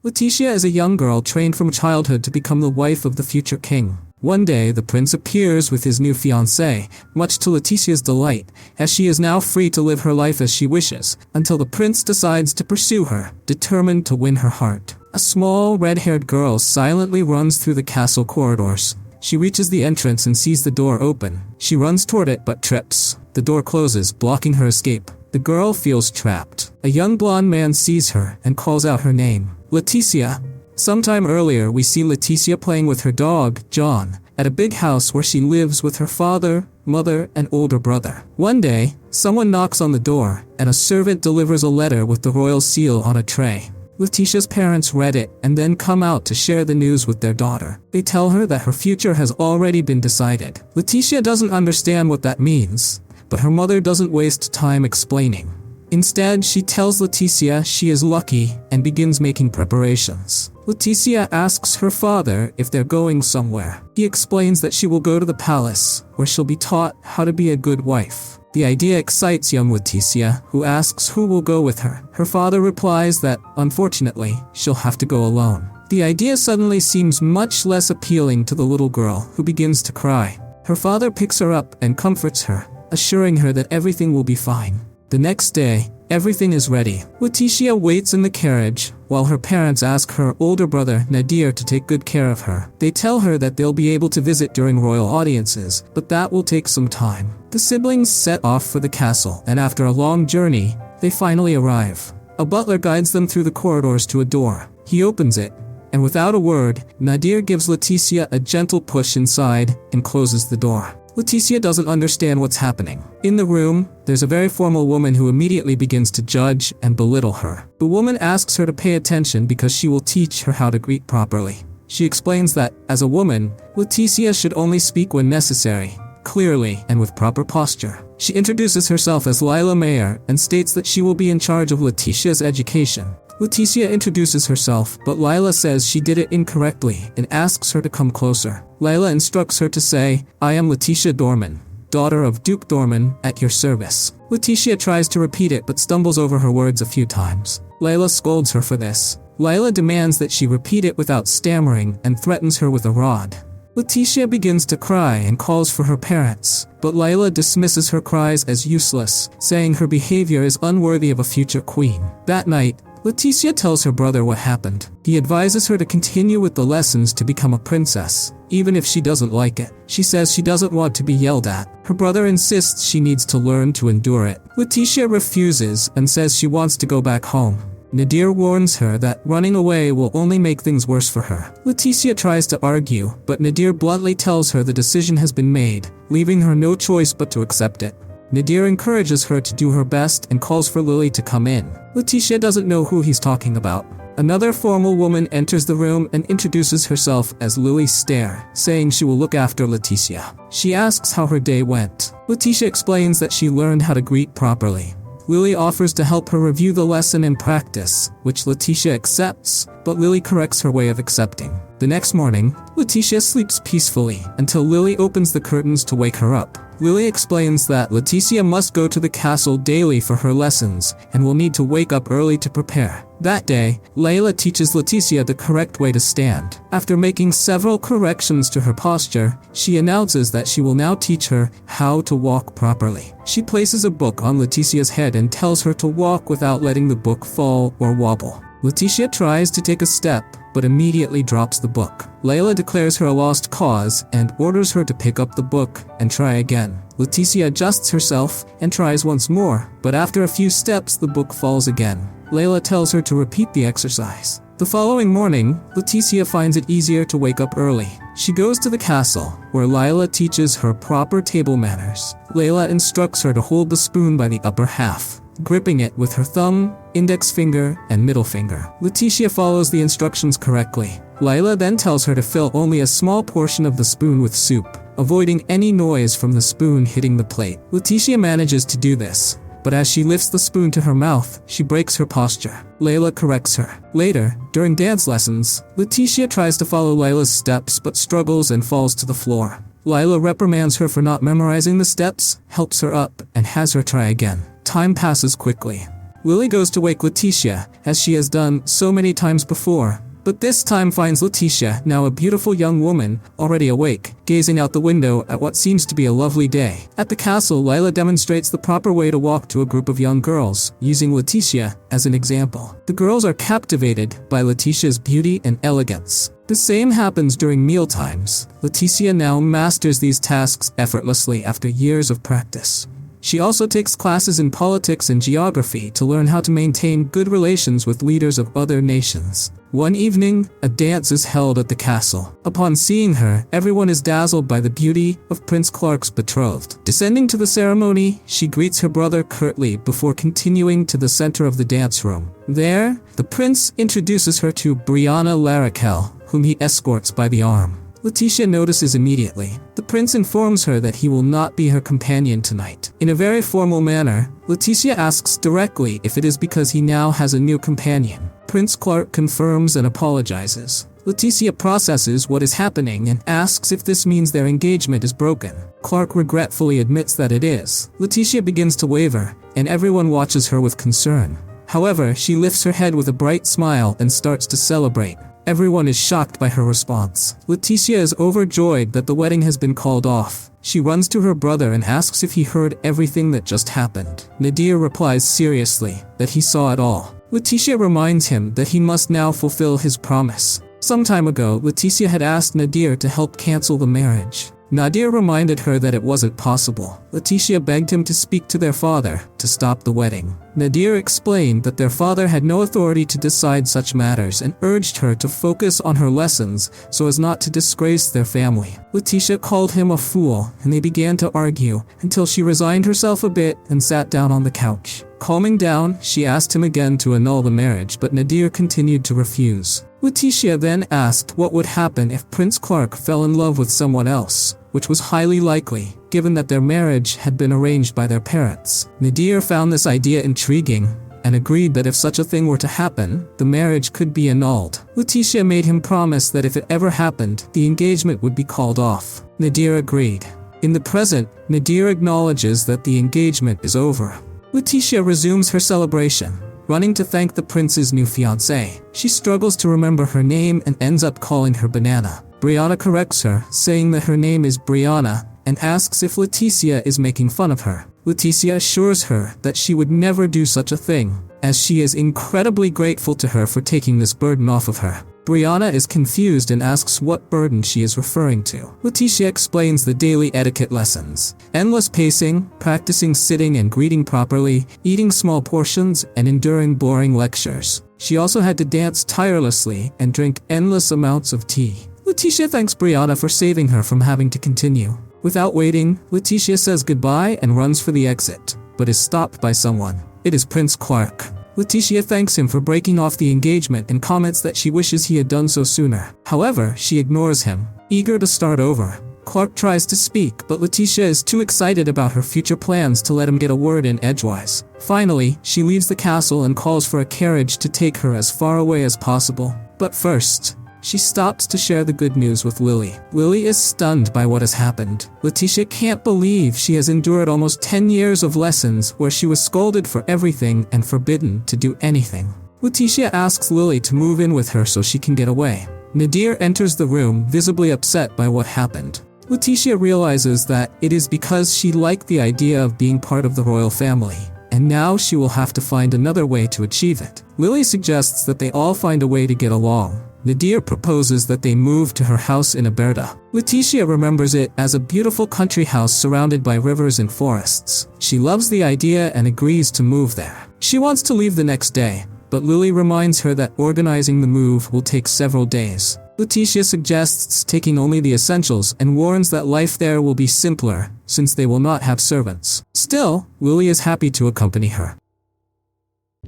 Leticia is a young girl trained from childhood to become the wife of the future king. One day, the prince appears with his new fiancée, much to Leticia's delight, as she is now free to live her life as she wishes, until the prince decides to pursue her, determined to win her heart. A small, red-haired girl silently runs through the castle corridors. She reaches the entrance and sees the door open. She runs toward it but trips. The door closes, blocking her escape. The girl feels trapped. A young blonde man sees her and calls out her name, Leticia. Sometime earlier, we see Leticia playing with her dog, John, at a big house where she lives with her father, mother, and older brother. One day, someone knocks on the door, and a servant delivers a letter with the royal seal on a tray. Leticia's parents read it and then come out to share the news with their daughter. They tell her that her future has already been decided. Leticia doesn't understand what that means, but her mother doesn't waste time explaining. Instead, she tells Leticia she is lucky and begins making preparations. Leticia asks her father if they're going somewhere. He explains that she will go to the palace, where she'll be taught how to be a good wife. The idea excites young Leticia, who asks who will go with her. Her father replies that, unfortunately, she'll have to go alone. The idea suddenly seems much less appealing to the little girl, who begins to cry. Her father picks her up and comforts her, assuring her that everything will be fine. The next day, everything is ready. Leticia waits in the carriage, while her parents ask her older brother, Nadir, to take good care of her. They tell her that they'll be able to visit during royal audiences, but that will take some time. The siblings set off for the castle, and after a long journey, they finally arrive. A butler guides them through the corridors to a door. He opens it, and without a word, Nadir gives Leticia a gentle push inside and closes the door. Leticia doesn't understand what's happening. In the room, there's a very formal woman who immediately begins to judge and belittle her. The woman asks her to pay attention because she will teach her how to greet properly. She explains that, as a woman, Leticia should only speak when necessary, clearly and with proper posture. She introduces herself as Lila Mayer and states that she will be in charge of Leticia's education. Leticia introduces herself, but Lila says she did it incorrectly and asks her to come closer. Lila instructs her to say, "I am Leticia Dorman, daughter of Duke Dorman, at your service." Leticia tries to repeat it but stumbles over her words a few times. Lila scolds her for this. Lila demands that she repeat it without stammering and threatens her with a rod. Leticia begins to cry and calls for her parents, but Lila dismisses her cries as useless, saying her behavior is unworthy of a future queen. That night, Leticia tells her brother what happened. He advises her to continue with the lessons to become a princess, even if she doesn't like it. She says she doesn't want to be yelled at. Her brother insists she needs to learn to endure it. Leticia refuses and says she wants to go back home. Nadir warns her that running away will only make things worse for her. Leticia tries to argue, but Nadir bluntly tells her the decision has been made, leaving her no choice but to accept it. Nadir encourages her to do her best and calls for Lily to come in. Leticia doesn't know who he's talking about. Another formal woman enters the room and introduces herself as Lily Stair, saying she will look after Leticia. She asks how her day went. Leticia explains that she learned how to greet properly. Lily offers to help her review the lesson and practice, which Leticia accepts, but Lily corrects her way of accepting. The next morning, Leticia sleeps peacefully until Lily opens the curtains to wake her up. Lily explains that Leticia must go to the castle daily for her lessons and will need to wake up early to prepare. That day, Layla teaches Leticia the correct way to stand. After making several corrections to her posture, she announces that she will now teach her how to walk properly. She places a book on Leticia's head and tells her to walk without letting the book fall or wobble. Leticia tries to take a step, but immediately drops the book. Layla declares her a lost cause and orders her to pick up the book and try again. Leticia adjusts herself and tries once more, but after a few steps the book falls again. Layla tells her to repeat the exercise. The following morning, Leticia finds it easier to wake up early. She goes to the castle, where Layla teaches her proper table manners. Layla instructs her to hold the spoon by the upper half, gripping it with her thumb, index finger, and middle finger. Leticia follows the instructions correctly. Layla then tells her to fill only a small portion of the spoon with soup, avoiding any noise from the spoon hitting the plate. Leticia manages to do this, but as she lifts the spoon to her mouth, she breaks her posture. Layla corrects her. Later, during dance lessons, Leticia tries to follow Layla's steps but struggles and falls to the floor. Layla reprimands her for not memorizing the steps, helps her up, and has her try again. Time passes quickly. Lily goes to wake Letitia, as she has done so many times before, but this time finds Letitia, now a beautiful young woman, already awake, gazing out the window at what seems to be a lovely day. At the castle, Lila demonstrates the proper way to walk to a group of young girls, using Letitia as an example. The girls are captivated by Letitia's beauty and elegance. The same happens during mealtimes. Letitia now masters these tasks effortlessly after years of practice. She also takes classes in politics and geography to learn how to maintain good relations with leaders of other nations. One evening, a dance is held at the castle. Upon seeing her, everyone is dazzled by the beauty of Prince Clark's betrothed. Descending to the ceremony, she greets her brother curtly before continuing to the center of the dance room. There, the prince introduces her to Brianna Larakel, whom he escorts by the arm. Letitia notices immediately. The prince informs her that he will not be her companion tonight. In a very formal manner, Letitia asks directly if it is because he now has a new companion. Prince Clark confirms and apologizes. Letitia processes what is happening and asks if this means their engagement is broken. Clark regretfully admits that it is. Letitia begins to waver, and everyone watches her with concern. However, she lifts her head with a bright smile and starts to celebrate. Everyone is shocked by her response. Letitia is overjoyed that the wedding has been called off. She runs to her brother and asks if he heard everything that just happened. Nadir replies seriously that he saw it all. Letitia reminds him that he must now fulfill his promise. Some time ago, Letitia had asked Nadir to help cancel the marriage. Nadir reminded her that it wasn't possible. Letitia begged him to speak to their father to stop the wedding. Nadir explained that their father had no authority to decide such matters and urged her to focus on her lessons so as not to disgrace their family. Letitia called him a fool, and they began to argue until she resigned herself a bit and sat down on the couch. Calming down, she asked him again to annul the marriage, but Nadir continued to refuse. Letitia then asked what would happen if Prince Clark fell in love with someone else, which was highly likely, given that their marriage had been arranged by their parents. Nadir found this idea intriguing and agreed that if such a thing were to happen, the marriage could be annulled. Letitia made him promise that if it ever happened, the engagement would be called off. Nadir agreed. In the present, Nadir acknowledges that the engagement is over. Letitia resumes her celebration, running to thank the prince's new fiancée. She struggles to remember her name and ends up calling her Banana. Brianna corrects her, saying that her name is Brianna, and asks if Letitia is making fun of her. Letitia assures her that she would never do such a thing, as she is incredibly grateful to her for taking this burden off of her. Brianna is confused and asks what burden she is referring to. Letitia explains the daily etiquette lessons: endless pacing, practicing sitting and greeting properly, eating small portions, and enduring boring lectures. She also had to dance tirelessly and drink endless amounts of tea. Letitia thanks Brianna for saving her from having to continue. Without waiting, Letitia says goodbye and runs for the exit, but is stopped by someone. It is Prince Clark. Letitia thanks him for breaking off the engagement and comments that she wishes he had done so sooner. However, she ignores him, eager to start over. Clark tries to speak, but Letitia is too excited about her future plans to let him get a word in edgewise. Finally, she leaves the castle and calls for a carriage to take her as far away as possible. But first, she stops to share the good news with Lily. Lily is stunned by what has happened. Letitia can't believe she has endured almost 10 years of lessons where she was scolded for everything and forbidden to do anything. Letitia asks Lily to move in with her so she can get away. Nadir enters the room, visibly upset by what happened. Letitia realizes that it is because she liked the idea of being part of the royal family, and now she will have to find another way to achieve it. Lily suggests that they all find a way to get along. Nadir proposes that they move to her house in Aberta. Letitia remembers it as a beautiful country house surrounded by rivers and forests. She loves the idea and agrees to move there. She wants to leave the next day, but Lily reminds her that organizing the move will take several days. Letitia suggests taking only the essentials and warns that life there will be simpler, since they will not have servants. Still, Lily is happy to accompany her.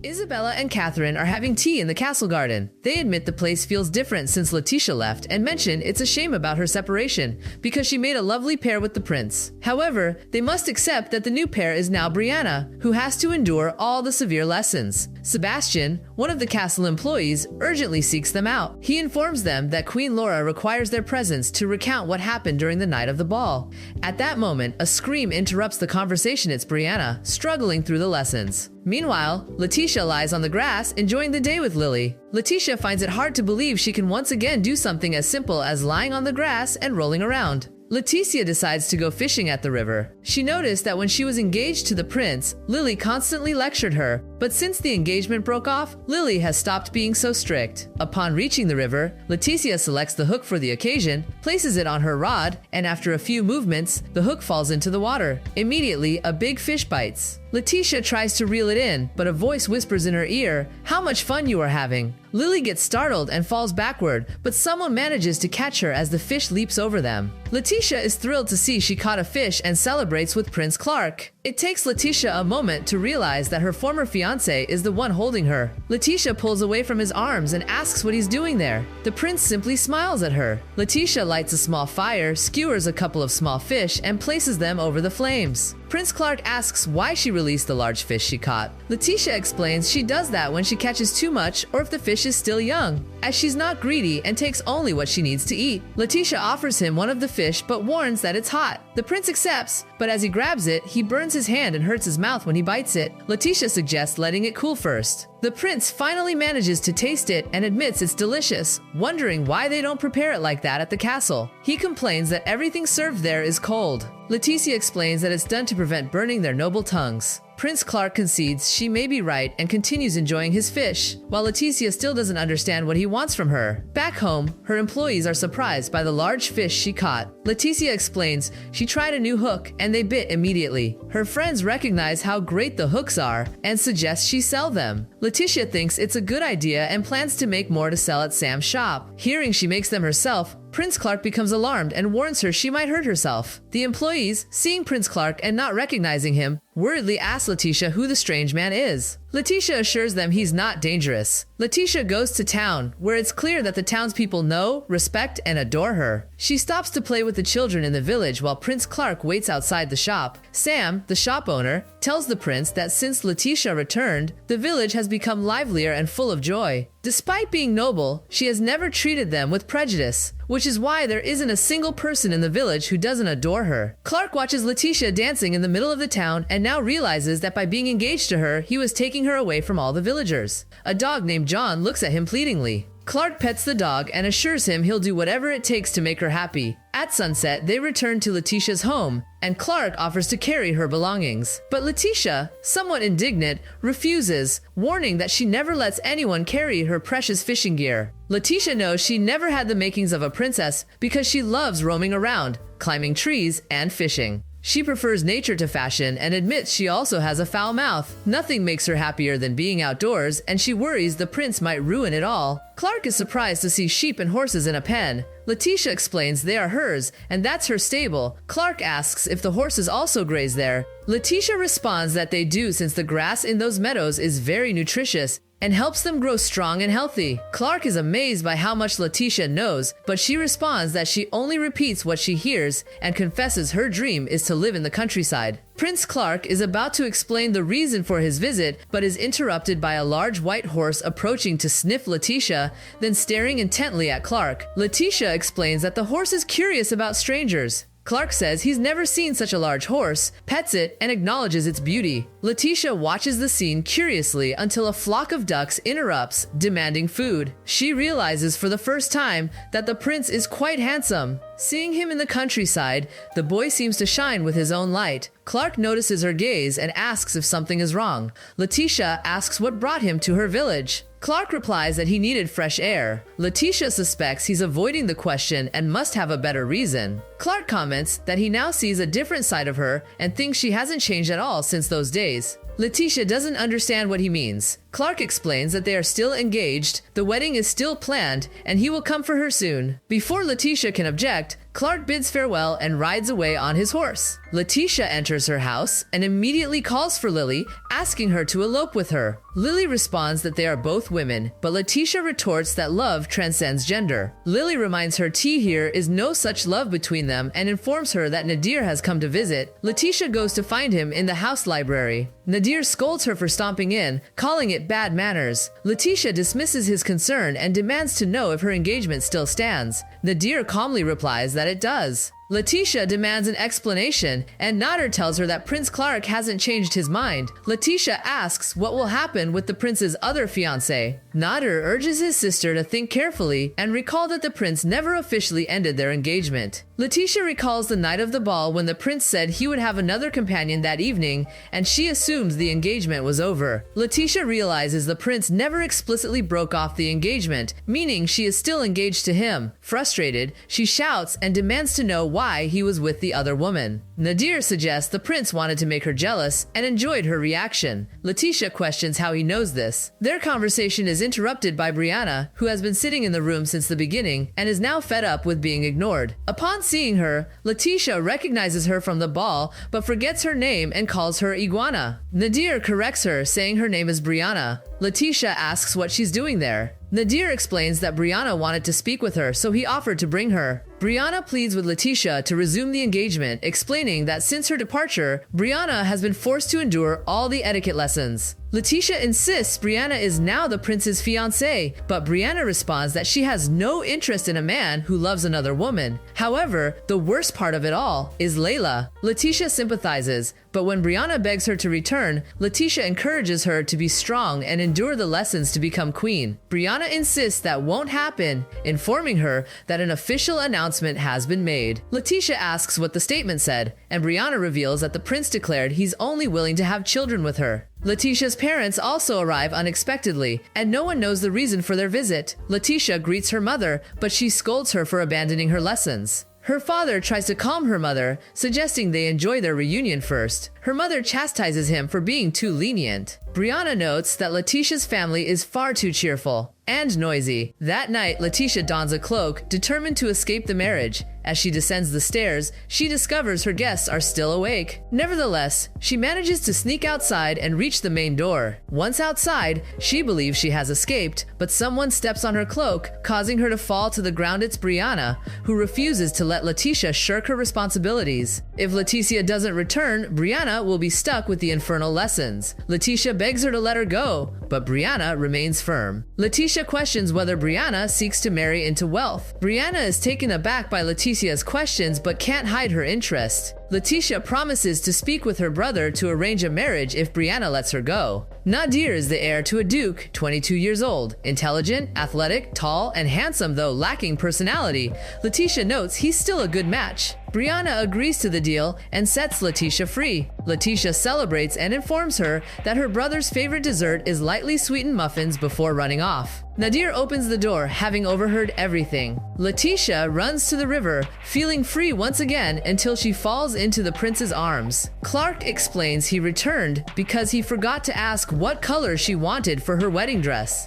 Isabella and Catherine are having tea in the castle garden. They admit the place feels different since Letitia left and mention it's a shame about her separation because she made a lovely pair with the prince. However, they must accept that the new pair is now Brianna, who has to endure all the severe lessons. Sebastian, one of the castle employees, urgently seeks them out. He informs them that Queen Laura requires their presence to recount what happened during the night of the ball. At that moment, a scream interrupts the conversation. It's Brianna, struggling through the lessons. Meanwhile, Letitia lies on the grass enjoying the day with Lily. Letitia finds it hard to believe she can once again do something as simple as lying on the grass and rolling around. Letitia decides to go fishing at the river. She noticed that when she was engaged to the prince, Lily constantly lectured her, but since the engagement broke off, Lily has stopped being so strict. Upon reaching the river, Letitia selects the hook for the occasion, places it on her rod, and after a few movements, the hook falls into the water. Immediately, a big fish bites. Letitia tries to reel it in, but a voice whispers in her ear, "How much fun you are having." Lily gets startled and falls backward, but someone manages to catch her as the fish leaps over them. Letitia is thrilled to see she caught a fish and celebrates with Prince Clark. It takes Letitia a moment to realize that her former fiancé is the one holding her. Letitia pulls away from his arms and asks what he's doing there. The prince simply smiles at her. Letitia lights a small fire, skewers a couple of small fish, and places them over the flames. Prince Clark asks why she released the large fish she caught. Letitia explains she does that when she catches too much or if the fish is still young, as she's not greedy and takes only what she needs to eat. Letitia offers him one of the fish but warns that it's hot. The prince accepts, but as he grabs it, he burns his hand and hurts his mouth when he bites it. Letitia suggests letting it cool first. The prince finally manages to taste it and admits it's delicious, wondering why they don't prepare it like that at the castle. He complains that everything served there is cold. Letitia explains that it's done to prevent burning their noble tongues. Prince Clark concedes she may be right and continues enjoying his fish, while Letitia still doesn't understand what he wants from her. Back home, her employees are surprised by the large fish she caught. Letitia explains she tried a new hook and they bit immediately. Her friends recognize how great the hooks are and suggest she sell them. Letitia thinks it's a good idea and plans to make more to sell at Sam's shop. Hearing she makes them herself, Prince Clark becomes alarmed and warns her she might hurt herself. The employees, seeing Prince Clark and not recognizing him, worriedly ask Letitia who the strange man is. Letitia assures them he's not dangerous. Letitia goes to town, where it's clear that the townspeople know, respect, and adore her. She stops to play with the children in the village while Prince Clark waits outside the shop. Sam, the shop owner, tells the prince that since Letitia returned, the village has become livelier and full of joy. Despite being noble, she has never treated them with prejudice, which is why there isn't a single person in the village who doesn't adore her. Clark watches Letitia dancing in the middle of the town and now realizes that by being engaged to her, he was taking her away from all the villagers. A dog named John looks at him pleadingly. Clark pets the dog and assures him he'll do whatever it takes to make her happy. At sunset, they return to Letitia's home, and Clark offers to carry her belongings. But Letitia, somewhat indignant, refuses, warning that she never lets anyone carry her precious fishing gear. Letitia knows she never had the makings of a princess because she loves roaming around, climbing trees, and fishing. She prefers nature to fashion and admits she also has a foul mouth. Nothing makes her happier than being outdoors, and she worries the prince might ruin it all. Clark is surprised to see sheep and horses in a pen. Letitia explains they are hers, and that's her stable. Clark asks if the horses also graze there. Letitia responds that they do, since the grass in those meadows is very nutritious and helps them grow strong and healthy. Clark is amazed by how much Letitia knows, but she responds that she only repeats what she hears and confesses her dream is to live in the countryside. Prince Clark is about to explain the reason for his visit, but is interrupted by a large white horse approaching to sniff Letitia, then staring intently at Clark. Letitia explains that the horse is curious about strangers. Clark says he's never seen such a large horse, pets it, and acknowledges its beauty. Letitia watches the scene curiously until a flock of ducks interrupts, demanding food. She realizes for the first time that the prince is quite handsome. Seeing him in the countryside, the boy seems to shine with his own light. Clark notices her gaze and asks if something is wrong. Letitia asks what brought him to her village. Clark replies that he needed fresh air. Letitia suspects he's avoiding the question and must have a better reason. Clark comments that he now sees a different side of her and thinks she hasn't changed at all since those days. Letitia doesn't understand what he means. Clark explains that they are still engaged, the wedding is still planned, and he will come for her soon. Before Letitia can object, Clark bids farewell and rides away on his horse. Letitia enters her house and immediately calls for Lily, asking her to elope with her. Lily responds that they are both women, but Letitia retorts that love transcends gender. Lily reminds her tea here is no such love between them and informs her that Nadir has come to visit. Letitia goes to find him in the house library. Nadir scolds her for stomping in, calling it bad manners. Letitia dismisses his concern and demands to know if her engagement still stands. Nadir calmly replies that it does. Letitia demands an explanation, and Nader tells her that Prince Clark hasn't changed his mind. Letitia asks what will happen with the prince's other fiancé. Nader urges his sister to think carefully and recall that the prince never officially ended their engagement. Letitia recalls the night of the ball when the prince said he would have another companion that evening, and she assumes the engagement was over. Letitia realizes the prince never explicitly broke off the engagement, meaning she is still engaged to him. Frustrated, she shouts and demands to know why he was with the other woman. Nadir suggests the prince wanted to make her jealous and enjoyed her reaction. Letitia questions how he knows this. Their conversation is interrupted by Brianna, who has been sitting in the room since the beginning and is now fed up with being ignored. Upon seeing her, Letitia recognizes her from the ball but forgets her name and calls her Iguana. Nadir corrects her, saying her name is Brianna. Letitia asks what she's doing there. Nadir explains that Brianna wanted to speak with her, so he offered to bring her. Brianna pleads with Letitia to resume the engagement, explaining that since her departure, Brianna has been forced to endure all the etiquette lessons. Letitia insists Brianna is now the prince's fiancée, but Brianna responds that she has no interest in a man who loves another woman. However, the worst part of it all is Layla. Letitia sympathizes, but when Brianna begs her to return, Letitia encourages her to be strong and endure the lessons to become queen. Brianna insists that won't happen, informing her that an official announcement has been made. Letitia asks what the statement said, and Brianna reveals that the prince declared he's only willing to have children with her. Letitia's parents also arrive unexpectedly, and no one knows the reason for their visit. Letitia greets her mother, but she scolds her for abandoning her lessons. Her father tries to calm her mother, suggesting they enjoy their reunion first. Her mother chastises him for being too lenient. Brianna notes that Letitia's family is far too cheerful and noisy. That night, Letitia dons a cloak, determined to escape the marriage. As she descends the stairs, she discovers her guests are still awake. Nevertheless, she manages to sneak outside and reach the main door. Once outside, she believes she has escaped, but someone steps on her cloak, causing her to fall to the ground. It's Brianna, who refuses to let Letitia shirk her responsibilities. If Letitia doesn't return, Brianna will be stuck with the infernal lessons. Letitia begs her to let her go, but Brianna remains firm. Letitia questions whether Brianna seeks to marry into wealth. Brianna is taken aback by Letitia's questions but can't hide her interest. Letitia promises to speak with her brother to arrange a marriage if Brianna lets her go. Nadir is the heir to a duke, 22 years old, intelligent, athletic, tall, and handsome though lacking personality. Letitia notes he's still a good match. Brianna agrees to the deal and sets Letitia free. Letitia celebrates and informs her that her brother's favorite dessert is lightly sweetened muffins before running off. Nadir opens the door, having overheard everything. Letitia runs to the river, feeling free once again until she falls into the prince's arms. Clark explains he returned because he forgot to ask what color she wanted for her wedding dress.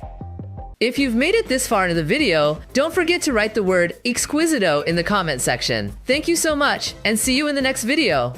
If you've made it this far into the video, don't forget to write the word exquisito in the comment section. Thank you so much, and see you in the next video.